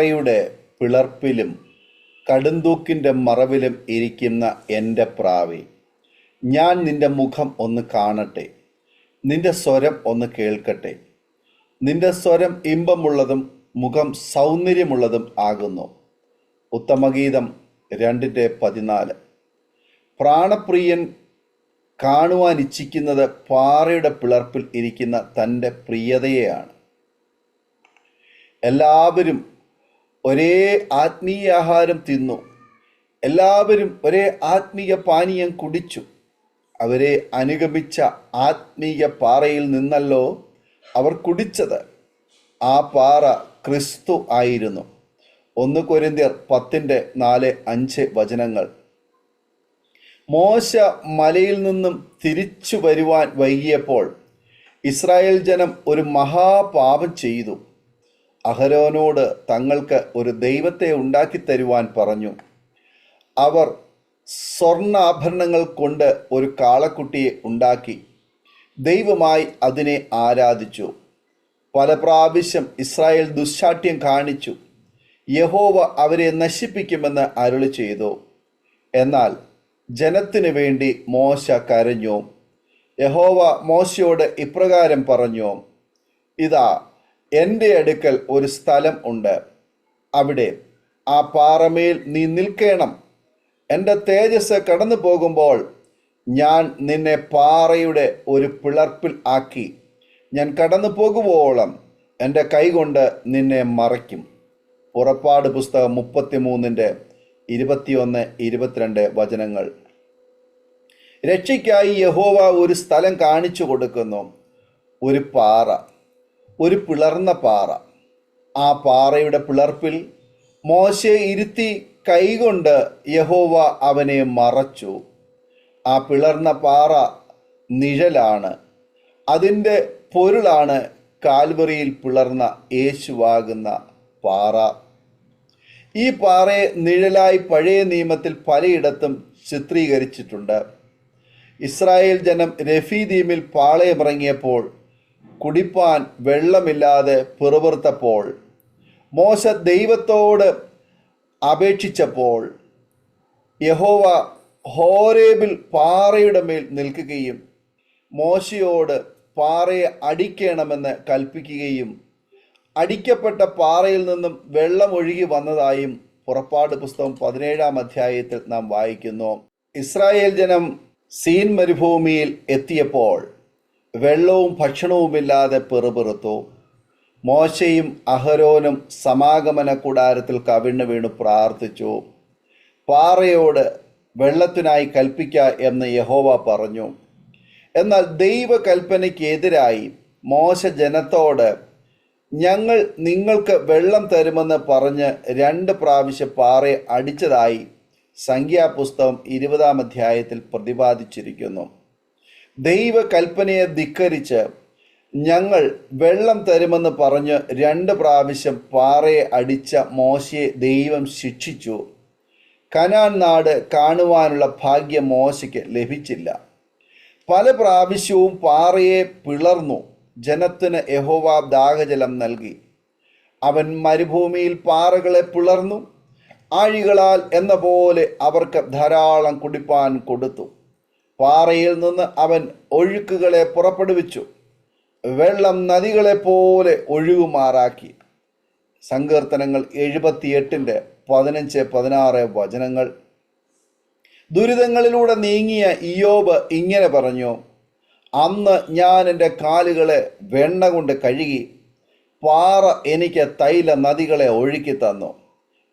പാറയുടെ പിളർപ്പിലും കടുന്തൂക്കിൻ്റെ മറവിലും ഇരിക്കുന്ന എൻ്റെ പ്രാവേ, ഞാൻ നിന്റെ മുഖം ഒന്ന് കാണട്ടെ, നിന്റെ സ്വരം ഒന്ന് കേൾക്കട്ടെ. നിന്റെ സ്വരം ഇമ്പമുള്ളതും മുഖം സൗന്ദര്യമുള്ളതും ആകുന്നു. ഉത്തമഗീതം 2:14. പ്രാണപ്രിയൻ കാണുവാൻ ഇച്ഛിക്കുന്നത് പാറയുടെ പിളർപ്പിൽ ഇരിക്കുന്ന തൻ്റെ പ്രിയതയെയാണ്. എല്ലാവരും ഒരേ ആത്മീയാഹാരം തിന്നു, എല്ലാവരും ഒരേ ആത്മീയ പാനീയം കുടിച്ചു. അവരെ അനുഗമിച്ച ആത്മീയ പാറയിൽ നിന്നല്ലോ അവർ കുടിച്ചത്. ആ പാറ ക്രിസ്തു ആയിരുന്നു. 1 കൊരിന്ത്യർ 10:4-5 മോശ മലയിൽ നിന്നും തിരിച്ചു വരുവാൻ വൈകിയപ്പോൾ ഇസ്രായേൽ ജനം ഒരു മഹാപാപം ചെയ്തു. അഹരോനോട് തങ്ങൾക്ക് ഒരു ദൈവത്തെ ഉണ്ടാക്കി തരുവാൻ പറഞ്ഞു. അവർ സ്വർണ്ണാഭരണങ്ങൾ കൊണ്ട് ഒരു കാളക്കുട്ടിയെ ഉണ്ടാക്കി ദൈവമായി അതിനെ ആരാധിച്ചു. പല പ്രാവശ്യം ഇസ്രായേൽ ദുശ്ശാഠ്യം കാണിച്ചു. യഹോവ അവരെ നശിപ്പിക്കുമെന്ന് അരുളി ചെയ്തു. എന്നാൽ ജനത്തിനു വേണ്ടി മോശ കരഞ്ഞു. യഹോവ മോശയോട് ഇപ്രകാരം പറഞ്ഞു: ഇതാ, എൻ്റെ അടുക്കൽ ഒരു സ്ഥലം ഉണ്ട്. അവിടെ ആ പാറമേൽ നീ നിൽക്കണം. എൻ്റെ തേജസ് കടന്നു പോകുമ്പോൾ ഞാൻ നിന്നെ പാറയുടെ ഒരു പിളർപ്പിൽ ആക്കി ഞാൻ കടന്നു പോകുവോളം എൻ്റെ കൈകൊണ്ട് നിന്നെ മറയ്ക്കും. പുറപ്പാട് പുസ്തകം 33:21-22 രക്ഷയ്ക്കായി യഹോവ ഒരു സ്ഥലം കാണിച്ചു കൊടുക്കുന്നു. ഒരു പാറ, ഒരു പിളർന്ന പാറ. ആ പാറയുടെ പിളർപ്പിൽ മോശയെ ഇരുത്തി കൈകൊണ്ട് യഹോവ അവനെ മറച്ചു. ആ പിളർന്ന പാറ നിഴലാണ്. അതിൻ്റെ പൊരുളാണ് കാൽവറിയിൽ പിളർന്ന യേശുവാകുന്ന പാറ. ഈ പാറയെ നിഴലായി പഴയ നിയമത്തിൽ പലയിടത്തും ചിത്രീകരിച്ചിട്ടുണ്ട്. ഇസ്രായേൽ ജനം രഫീദീമിൽ പാളയമിറങ്ങിയപ്പോൾ കുടിപ്പാൻ വെള്ളമില്ലാതെ പിറുപിറുത്തപ്പോൾ മോശ ദൈവത്തോട് അപേക്ഷിച്ചപ്പോൾ യഹോവ ഹോരേബിൽ പാറയുടെ മേൽ നിൽക്കുകയും മോശയോട് പാറയെ അടിക്കണമെന്ന് കൽപ്പിക്കുകയും അടിക്കപ്പെട്ട പാറയിൽ നിന്നും വെള്ളം ഒഴുകി വന്നതായും പുറപ്പാട് പുസ്തകം 17 നാം വായിക്കുന്നു. ഇസ്രായേൽ ജനം സീൻ മരുഭൂമിയിൽ എത്തിയപ്പോൾ വെള്ളവും ഭക്ഷണവുമില്ലാതെ പിറുപിറുത്തു. മോശയും അഹരോനും സമാഗമന കൂടാരത്തിൽ കവിണ്ണു വീണു പ്രാർത്ഥിച്ചു. പാറയോട് വെള്ളത്തിനായി കൽപ്പിക്ക എന്ന് യഹോവ പറഞ്ഞു. എന്നാൽ ദൈവകൽപ്പനയ്ക്കെതിരായി മോശ ജനത്തോട് ഞങ്ങൾ നിങ്ങൾക്ക് വെള്ളം തരുമെന്ന് പറഞ്ഞ് 2 പ്രാവശ്യം പാറയെ അടിച്ചതായി സംഖ്യാപുസ്തകം 20 പ്രതിപാദിച്ചിരിക്കുന്നു. ദൈവകൽപ്പനയെ ധിക്കരിച്ച് ഞങ്ങൾ വെള്ളം തരുമെന്ന് പറഞ്ഞ് 2 പ്രാവശ്യം പാറയെ അടിച്ച മോശയെ ദൈവം ശിക്ഷിച്ചു. കനാൻ നാട് കാണുവാനുള്ള ഭാഗ്യം മോശയ്ക്ക് ലഭിച്ചില്ല. പല പ്രാവശ്യവും പാറയെ പിളർന്നു ജനത്തിന് യഹോവ ദാഹജലം നൽകി. അവൻ മരുഭൂമിയിൽ പാറകളെ പിളർന്നു ആഴികളാൽ എന്ന പോലെ അവർക്ക് ധാരാളം കുടിപ്പാൻ കൊടുത്തു. പാറയിൽ നിന്ന് അവൻ ഒഴുക്കുകളെ പുറപ്പെടുവിച്ചു. വെള്ളം നദികളെ പോലെ ഒഴുകുമാറാക്കി. സങ്കീർത്തനങ്ങൾ 78:15-16 ദുരിതങ്ങളിലൂടെ നീങ്ങിയ ഇയ്യോബ് ഇങ്ങനെ പറഞ്ഞു: അന്ന് ഞാൻ എൻ്റെ കാലുകളെ വെണ്ണ കൊണ്ട് കഴുകി, പാറ എനിക്ക് തൈല നദികളെ ഒഴുക്കി തന്നു.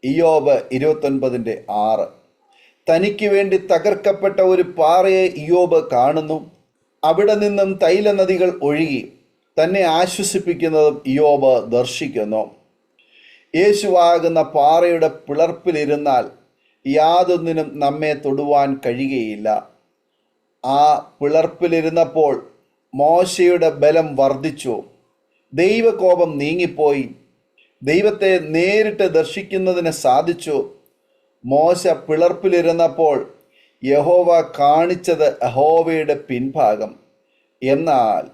ഇയ്യോബ് 29:6 തനിക്ക് വേണ്ടി തകർക്കപ്പെട്ട ഒരു പാറയെ ഇയ്യോബ് കാണുന്നു. അവിടെ നിന്നും തൈല നദികൾ ഒഴുകി തന്നെ ആശ്വസിപ്പിക്കുന്നതും ഇയ്യോബ് ദർശിക്കുന്നു. യേശുവാകുന്ന പാറയുടെ പിളർപ്പിലിരുന്നാൽ യാതൊന്നിനും നമ്മെ തൊടുവാൻ കഴിയുകയില്ല. ആ പിളർപ്പിലിരുന്നപ്പോൾ മോശയുടെ ബലം വർദ്ധിച്ചു. ദൈവകോപം നീങ്ങിപ്പോയി. ദൈവത്തെ നേരിട്ട് ദർശിക്കുന്നതിന് സാധിച്ചു. മോശ പിളർപ്പിലിരുന്നപ്പോൾ യഹോവ കാണിച്ചത് യഹോവയുടെ പിൻഭാഗം. എന്നാൽ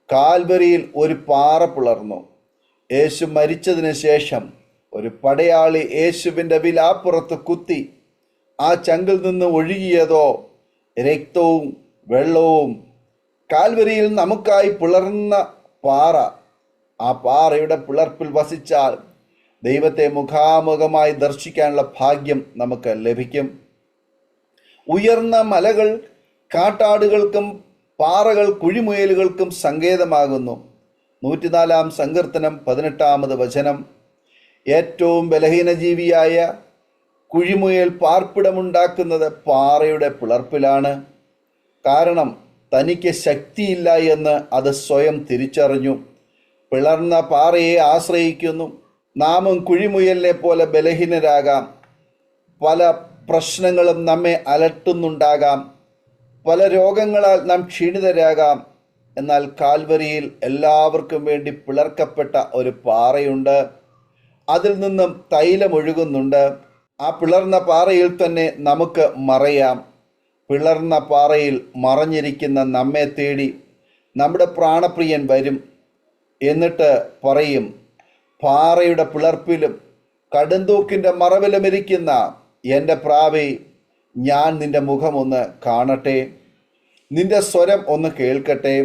കാൽവരിയിൽ ഒരു പാറ പിളർന്നു. യേശു മരിച്ചതിന് ശേഷം ഒരു പടയാളി യേശുവിൻ്റെ വിലാപ്പുറത്ത് കുത്തി ആ ചങ്കിൽ നിന്ന് ഒഴുകിയതോ രക്തവും വെള്ളവും. കാൽവരിയിൽ നമുക്കായി പിളർന്ന പാറ, ആ പാറയുടെ പിളർപ്പിൽ വസിച്ചാൽ ദൈവത്തെ മുഖാമുഖമായി ദർശിക്കാനുള്ള ഭാഗ്യം നമുക്ക് ലഭിക്കും. ഉയർന്ന മലകൾ കാട്ടാടുകൾക്കും പാറകൾ കുഴിമുയലുകൾക്കും സങ്കേതമാകുന്നു. 104-ാം സങ്കീർത്തനം 18-ാമത് വചനം. ഏറ്റവും ബലഹീന ജീവിയായ കുഴിമുയൽ പാർപ്പിടമുണ്ടാക്കുന്നത് പാറയുടെ പിളർപ്പിലാണ്. കാരണം തനിക്ക് ശക്തിയില്ല എന്ന് അത് സ്വയം തിരിച്ചറിഞ്ഞു. പിളർന്ന പാറയെ ആശ്രയിക്കുന്നു. നാമും കുഴിമുയലിനെ പോലെ ബലഹീനരാകാം. പല പ്രശ്നങ്ങളും നമ്മെ അലട്ടുന്നുണ്ടാകാം. പല രോഗങ്ങളാൽ നാം ക്ഷീണിതരാകാം. എന്നാൽ കാൽവരിയിൽ എല്ലാവർക്കും വേണ്ടി പിളർക്കപ്പെട്ട ഒരു പാറയുണ്ട്. അതിൽ നിന്നും തൈലമൊഴുകുന്നുണ്ട്. ആ പിളർന്ന പാറയിൽ തന്നെ നമുക്ക് മറയാം. പിളർന്ന പാറയിൽ മറഞ്ഞിരിക്കുന്ന നമ്മെ തേടി നമ്മുടെ പ്രാണപ്രിയൻ വരും. എന്നിട്ട് പറയും, പാറയുടെ പിളർപ്പിലും കടുന്തൂക്കിൻ്റെ മറവിലുമിരിക്കുന്ന എൻ്റെ പ്രാവേ, ഞാൻ നിൻ്റെ മുഖമൊന്ന് കാണട്ടെ, നിൻ്റെ സ്വരം ഒന്ന് കേൾക്കട്ടെ.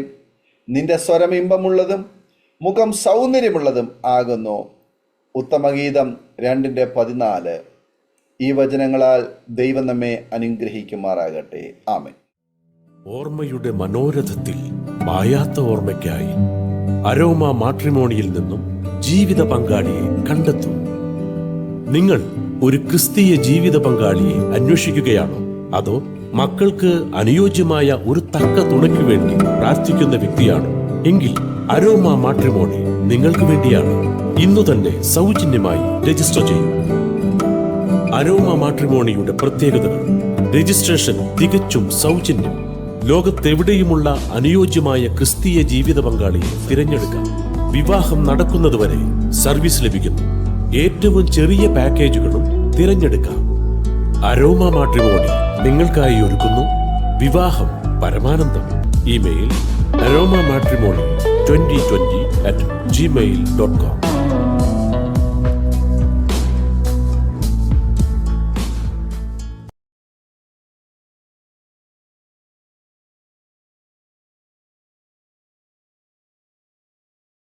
നിൻ്റെ സ്വരം ഇമ്പമുള്ളതും മുഖം സൗന്ദര്യമുള്ളതും ആകുന്നു. ഉത്തമഗീതം 2:14. ഈ വചനങ്ങളാൽ ദൈവം നമ്മെ അനുഗ്രഹിക്കുമാറാകട്ടെ. ആമേൻ. ഓർമ്മയുടെ മനോരഥത്തിൽ മായാത്ത ഓർമ്മയ്ക്കായി അരോമ മാട്രിമോണിയിൽ നിന്നും ജീവിത പങ്കാളിയെ കണ്ടെത്തൂ. നിങ്ങൾ ഒരു ക്രിസ്തീയ ജീവിത പങ്കാളിയെ അന്വേഷിക്കുകയാണോ? അതോ മക്കൾക്ക് അനുയോജ്യമായ ഒരു തക്ക തുണയ്ക്ക് വേണ്ടി പ്രാർത്ഥിക്കുന്ന വ്യക്തിയാണോ? എങ്കിൽ അരോമ മാട്രിമോണി നിങ്ങൾക്ക് വേണ്ടിയാണ്. ഇന്നു തന്നെ സൗജന്യമായി രജിസ്റ്റർ ചെയ്യൂ. അരോമ മാട്രിമോണിയുടെ പ്രത്യേകതകൾ: രജിസ്ട്രേഷൻ തികച്ചും സൗജന്യം. ലോകത്തെവിടെയുമുള്ള അനുയോജ്യമായ ക്രിസ്തീയ ജീവിത പങ്കാളിയെ തിരഞ്ഞെടുക്കാം. വിവാഹം നടക്കുന്നതുവരെ സർവീസ് ലഭിക്കുന്നു. ഏറ്റവും ചെറിയ പാക്കേജുകളും തിരഞ്ഞെടുക്കാം. അരോമ മാട്രിമോണി നിങ്ങൾക്കായി ഒരുക്കുന്നു വിവാഹം പരമാനന്ദം. Email aroma matrimony2020@gmail.com.